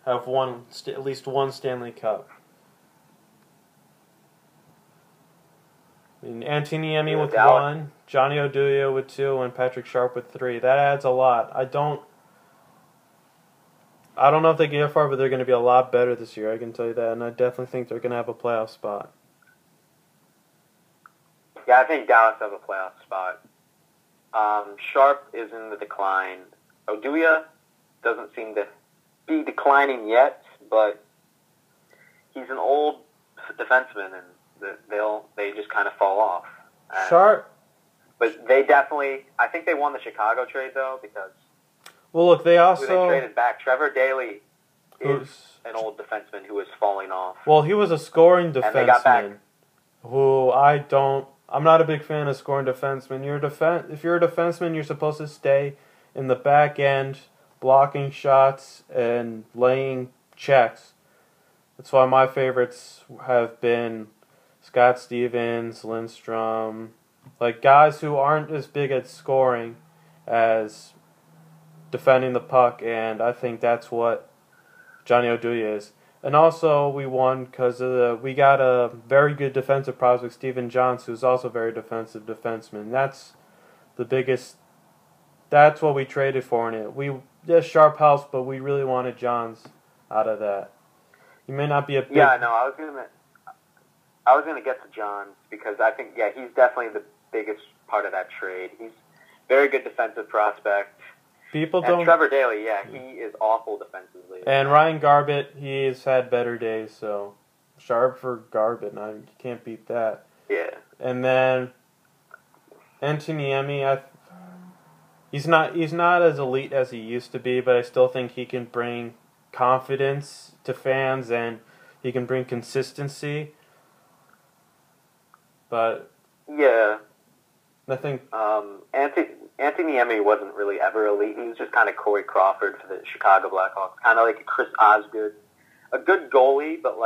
have won at least one Stanley Cup. I mean, Antti Niemi with one, Johnny Oduya with two, and Patrick Sharp with three. That adds a lot. I don't know if they get far, but they're going to be a lot better this year. I can tell you that, and I definitely think they're going to have a playoff spot. Yeah, I think Dallas has a playoff spot. Sharp is in the decline. Oduya doesn't seem to be declining yet, but he's an old defenseman, and they just kind of fall off. Sharp, but they definitely. I think they won the Chicago trade though because. Well, look, they traded back. Trevor Daley is an old defenseman who is falling off. Well, he was a scoring defenseman. I'm not a big fan of scoring defensemen. If you're a defenseman, you're supposed to stay in the back end, blocking shots and laying checks. That's why my favorites have been Scott Stevens, Lindstrom, like guys who aren't as big at scoring as defending the puck, and I think that's what Johnny Oduya is. And also, we won because we got a very good defensive prospect, Stephen Johns, who's also a very defensive defenseman. That's the biggest. That's what we traded for in it. Sharp helps, but we really wanted Johns out of that. He may not be a big. Yeah, no, I was gonna get to Johns because I think he's definitely the biggest part of that trade. He's a very good defensive prospect. Trevor Daley, he is awful defensively. And Ryan Garbett, he's had better days, so Sharp for Garbett, you can't beat that. Yeah. And then Antti Niemi, he's not as elite as he used to be, but I still think he can bring confidence to fans and he can bring consistency. But yeah, I think Antti Niemi wasn't really ever elite. He was just kind of Corey Crawford for the Chicago Blackhawks, kind of like a Chris Osgood, a good goalie, but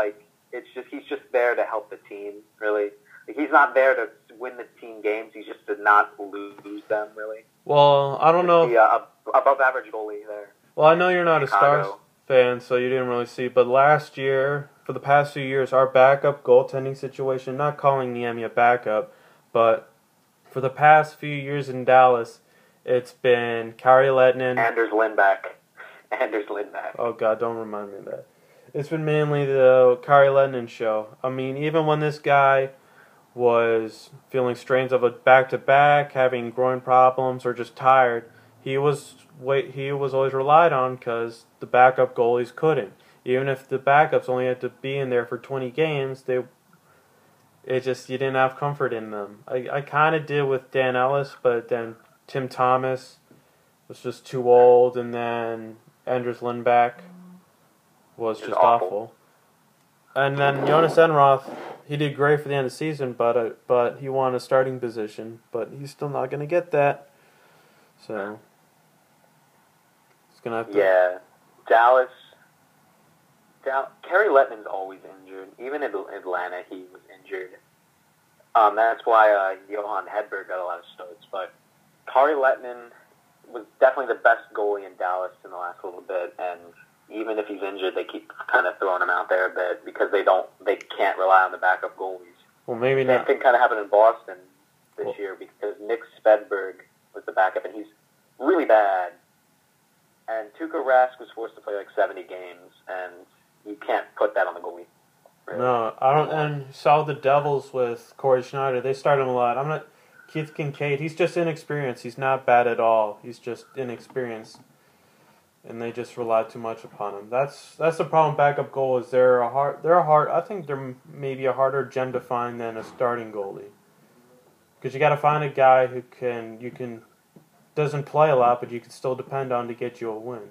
he's just there to help the team. Really, he's not there to win the team games. He's just to not lose them. Really. Well, I don't know. Above average goalie there. Well, I know you're not Chicago. a Stars fan, so you didn't really see. But last year, for the past few years, our backup goaltending situation, not calling Niemi a backup, but for the past few years in Dallas, it's been Kari Lehtinen. Anders Lindback. Oh, God, don't remind me of that. It's been mainly the Kari Lehtinen show. I mean, even when this guy was feeling strains of a back-to-back, having groin problems, or just tired, he was always relied on because the backup goalies couldn't. Even if the backups only had to be in there for 20 games, you didn't have comfort in them. I kind of did with Dan Ellis, but then Tim Thomas was just too old, and then Anders Lindback was just awful. And then Jonas Enroth, he did great for the end of the season, but he won a starting position, but he's still not going to get that. So he's going to have to. Yeah, Dallas. Kari Lehtninen's always injured. Even in Atlanta, he was injured. That's why Johan Hedberg got a lot of starts. But Kari Lehtinen was definitely the best goalie in Dallas in the last little bit. And even if he's injured, they keep kind of throwing him out there a bit because they can't rely on the backup goalies. Well, maybe not. Same thing kind of happened in Boston this year because Nick Svedberg was the backup, and he's really bad. And Tuukka Rask was forced to play 70 games, and you can't put that on the goalie. Really. No, I don't. And saw the Devils with Corey Schneider. They start him a lot. Keith Kincaid. He's just inexperienced. He's not bad at all. He's just inexperienced, and they just rely too much upon him. That's the problem. Backup goal is they're a hard. I think they're maybe a harder gem to find than a starting goalie, because you got to find a guy who doesn't play a lot, but you can still depend on to get you a win.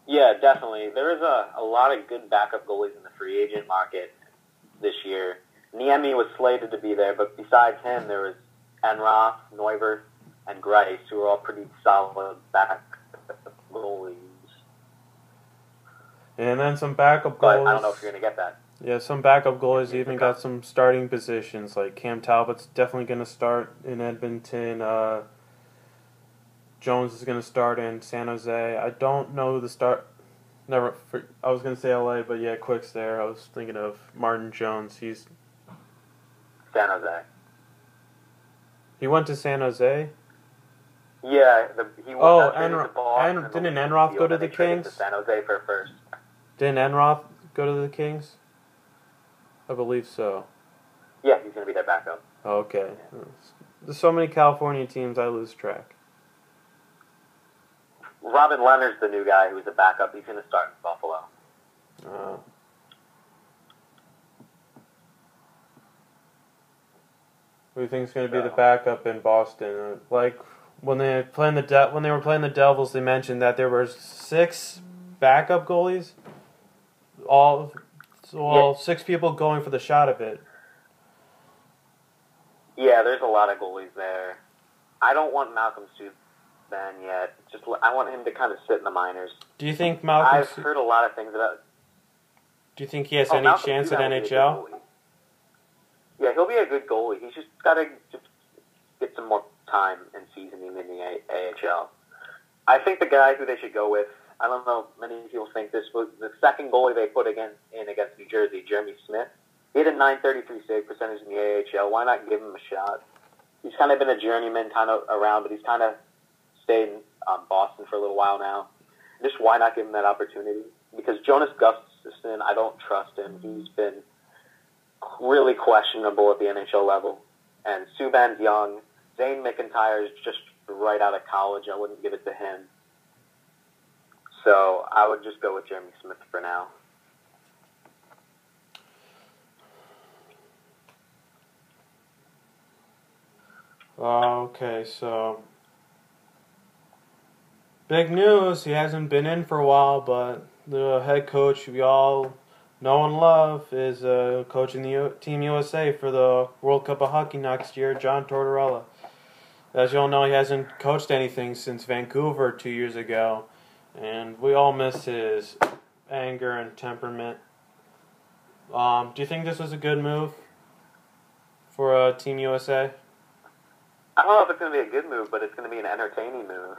Yeah, definitely. There is a lot of good backup goalies in the free agent market this year. Niemi was slated to be there, but besides him, there was Enroth, Neuvirth, and Greiss, who are all pretty solid backup goalies. And then some backup goalies. But I don't know if you're going to get that. Yeah, some backup goalies even got some starting positions. Like Cam Talbot's definitely going to start in Edmonton. Jones is going to start in San Jose. I don't know who the start. I was going to say LA, but yeah, Quick's there. I was thinking of Martin Jones. He's San Jose. He went to San Jose. Yeah, he went didn't Enroth go to the Kings? To San Jose for first. Didn't Enroth go to the Kings? I believe so. Yeah, he's going to be their backup. Okay. Yeah. There's so many California teams, I lose track. Robin Leonard's the new guy who's a backup. He's going to start in Buffalo. Who do you think is going to be the backup in Boston? Like when they were playing the Devils, they mentioned that there were 6 backup goalies. All 6 people going for the shot of it. Yeah, there's a lot of goalies there. I don't want Malcolm Subban yet. I want him to kind of sit in the minors. Do you think I've heard a lot of things about. Do you think he has any chance at NHL? Yeah, he'll be a good goalie. He's just got to get some more time and seasoning in the AHL. I think the guy who they should go with, I don't know, many people think this was the second goalie they put against New Jersey, Jeremy Smith. He had a .933 save percentage in the AHL. Why not give him a shot? He's kind of been a journeyman kind of around, but he's kind of stayed in Boston for a little while now. Just why not give him that opportunity? Because Jonas Gustafsson, I don't trust him. He's been really questionable at the NHL level. And Subban's young. Zane McIntyre is just right out of college. I wouldn't give it to him. So I would just go with Jeremy Smith for now. Okay, so big news. He hasn't been in for a while, but the head coach we all know and love is coaching the Team USA for the World Cup of Hockey next year, John Tortorella. As you all know, he hasn't coached anything since Vancouver 2 years ago, and we all miss his anger and temperament. Do you think this was a good move for Team USA? I don't know if it's going to be a good move, but it's going to be an entertaining move.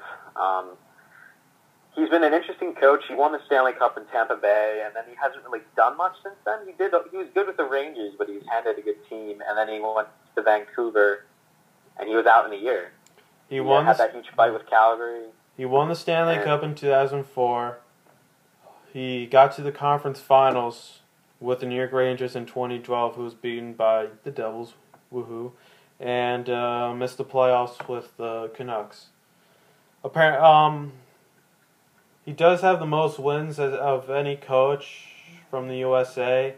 He's been an interesting coach. He won the Stanley Cup in Tampa Bay, and then he hasn't really done much since then. He was good with the Rangers, but he was handed a good team, and then he went to Vancouver, and he was out in a year. He had that huge fight with Calgary. He won the Stanley Cup in 2004. He got to the conference finals with the New York Rangers in 2012, who was beaten by the Devils. Woohoo. And missed the playoffs with the Canucks. He does have the most wins of any coach from the USA,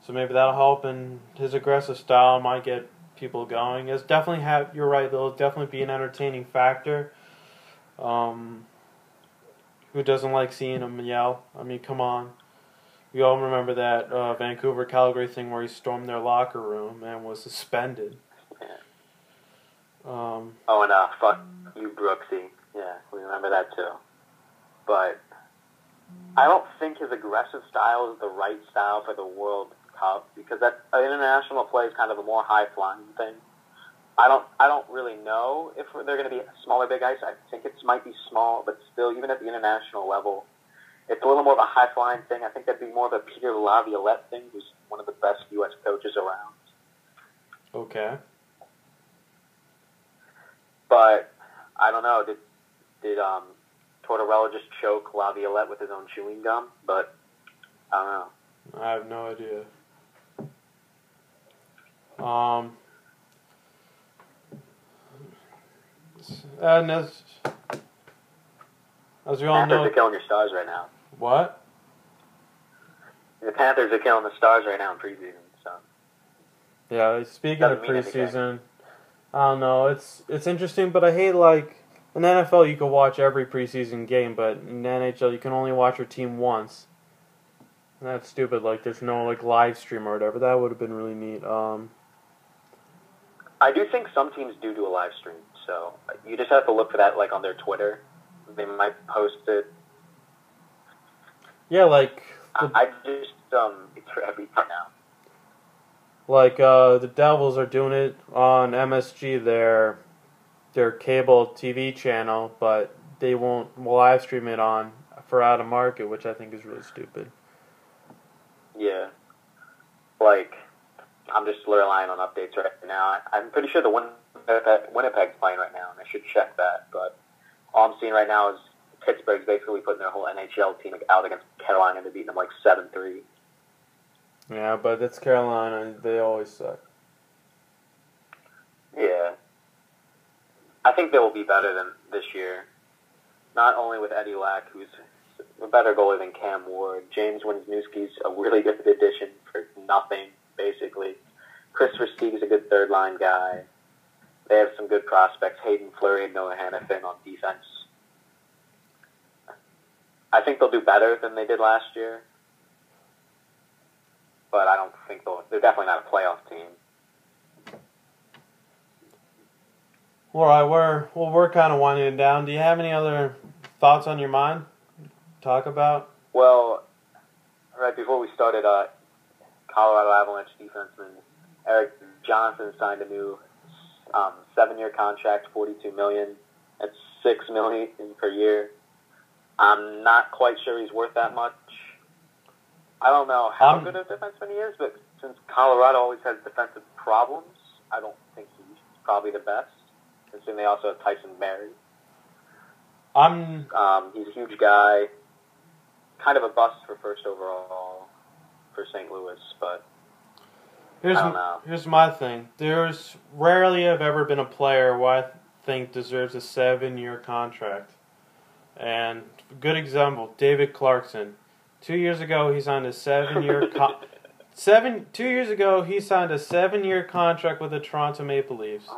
so maybe that'll help, and his aggressive style might get people going. You're right, there'll definitely be an entertaining factor. Who doesn't like seeing him yell? I mean, come on. We all remember that Vancouver-Calgary thing where he stormed their locker room and was suspended. Fuck you, Brooksy. Yeah, we remember that too. But I don't think his aggressive style is the right style for the World Cup, because that international play is kind of a more high-flying thing. I don't really know if they're going to be small or big ice. I think it might be small, but still, even at the international level, it's a little more of a high-flying thing. I think that'd be more of a Peter Laviolette thing, who's one of the best U.S. coaches around. Okay. But I don't know. Did Tortorella just choke Laviolette with his own chewing gum? But I don't know. I have no idea. And as we all know, Panthers are killing your Stars right now. What? The Panthers are killing the Stars right now in preseason. So. Yeah, speaking of preseason, I don't know. It's interesting, but I hate, like, in the NFL you can watch every preseason game, but in the NHL you can only watch your team once. And that's stupid. Like, there's no, like, live stream or whatever. That would have been really neat. I do think some teams do a live stream, so you just have to look for that, like, on their Twitter. They might post it. Yeah, like... I just, it's for every part now. Like, the Devils are doing it on MSG, their cable TV channel, but they won't live stream it on for out of market, which I think is really stupid. Yeah. Like, I'm just relying on updates right now. I'm pretty sure the Winnipeg's playing right now, and I should check that. But all I'm seeing right now is Pittsburgh's basically putting their whole NHL team out against Carolina and beating them like 7-3. Yeah, but it's Carolina, and they always suck. Yeah. I think they will be better than this year. Not only with Eddie Lack, who's a better goalie than Cam Ward. James Wisniewski's a really good addition for nothing, basically. Chris Versteeg's a good third-line guy. They have some good prospects, Hayden Fleury and Noah Hannafin on defense. I think they'll do better than they did last year. But I don't think they're definitely not a playoff team. All right, we're kind of winding it down. Do you have any other thoughts on your mind to talk about? Well, right before we started, Colorado Avalanche defenseman Eric Johnson signed a new 7-year contract, $42 million. That's $6 million per year. I'm not quite sure he's worth that much. I don't know how good a defenseman he is, but since Colorado always has defensive problems, I don't think he's probably the best. Considering they also have Tyson Barrie. He's a huge guy. Kind of a bust for first overall for St. Louis, but I don't know. Here's my thing. There's rarely have ever been a player who I think deserves a 7-year contract. And a good example, David Clarkson. 2 years ago, he signed a 7-year 2 years ago, he signed a 7-year contract with the Toronto Maple Leafs.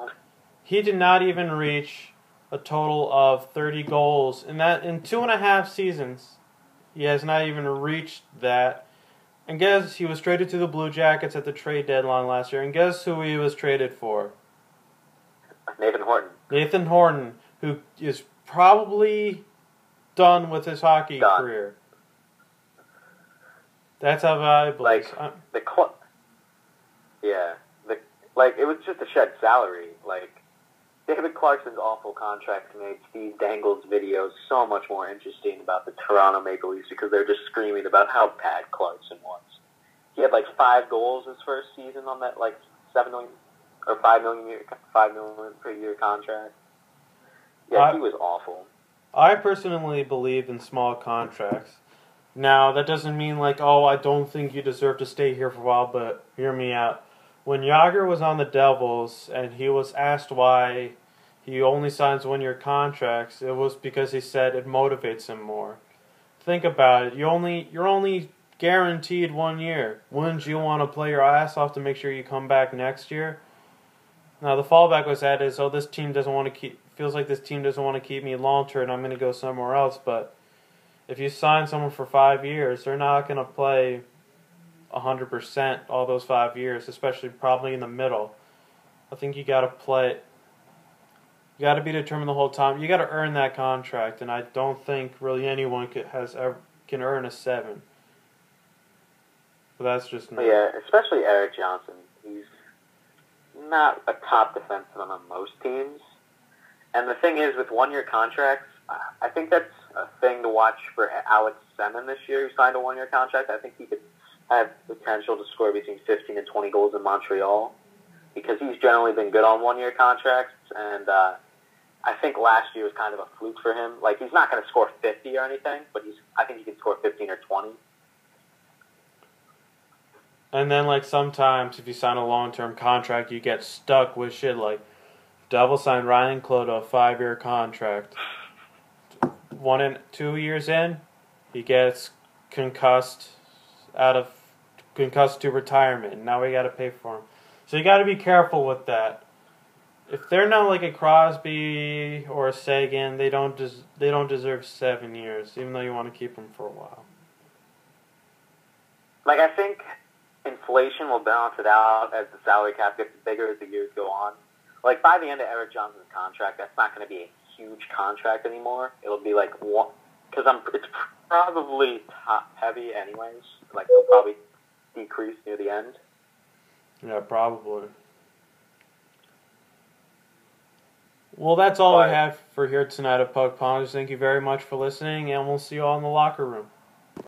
He did not even reach a total of 30 goals. In 2.5 seasons, he has not even reached that. And guess he was traded to the Blue Jackets at the trade deadline last year. And guess who he was traded for? Nathan Horton. Nathan Horton, who is probably done with his hockey career. That's how valuable it is. It was just a shed salary. David Clarkson's awful contract made Steve Dangle's videos so much more interesting about the Toronto Maple Leafs because they're just screaming about how bad Clarkson was. He had 5 goals his first season on that $7 million or $5 million per year contract. Yeah, he was awful. I personally believe in small contracts. Now, that doesn't mean I don't think you deserve to stay here for a while, but hear me out. When Jágr was on the Devils and he was asked why he only signs 1-year contracts, it was because he said it motivates him more. Think about it. You're only guaranteed 1 year. Wouldn't you want to play your ass off to make sure you come back next year? Now, the fallback was that is, this team feels like this team doesn't want to keep me long term, I'm going to go somewhere else. But if you sign someone for 5 years, they're not going to play 100% all those 5 years, especially probably in the middle. I think you got to play. You got to be determined the whole time. You got to earn that contract, and I don't think really anyone can earn a 7. But that's just me. Yeah, especially Eric Johnson. He's not a top defenseman on most teams. And the thing is, with 1-year contracts, I think that's a thing to watch for Alex Semin this year, who signed a 1-year contract. I think he could have potential to score between 15 and 20 goals in Montreal because he's generally been good on 1-year contracts, and I think last year was kind of a fluke for him. He's not going to score 50 or anything, but I think he can score 15 or 20. And then, sometimes if you sign a long-term contract, you get stuck with shit Devils signed Ryan Cloto a 5-year contract. 2 years in, he gets concussed to retirement. Now we got to pay for him. So you got to be careful with that. If they're not like a Crosby or a Sagan, they don't deserve 7 years, even though you want to keep them for a while. I think inflation will balance it out as the salary cap gets bigger as the years go on. By the end of Eric Johnson's contract, that's not going to be a huge contract anymore. It'll be one, because it's probably top heavy anyways. It'll probably decrease near the end. Yeah, probably. Well, that's all we have for here tonight of Puck Pongers. Thank you very much for listening, and we'll see you all in the locker room.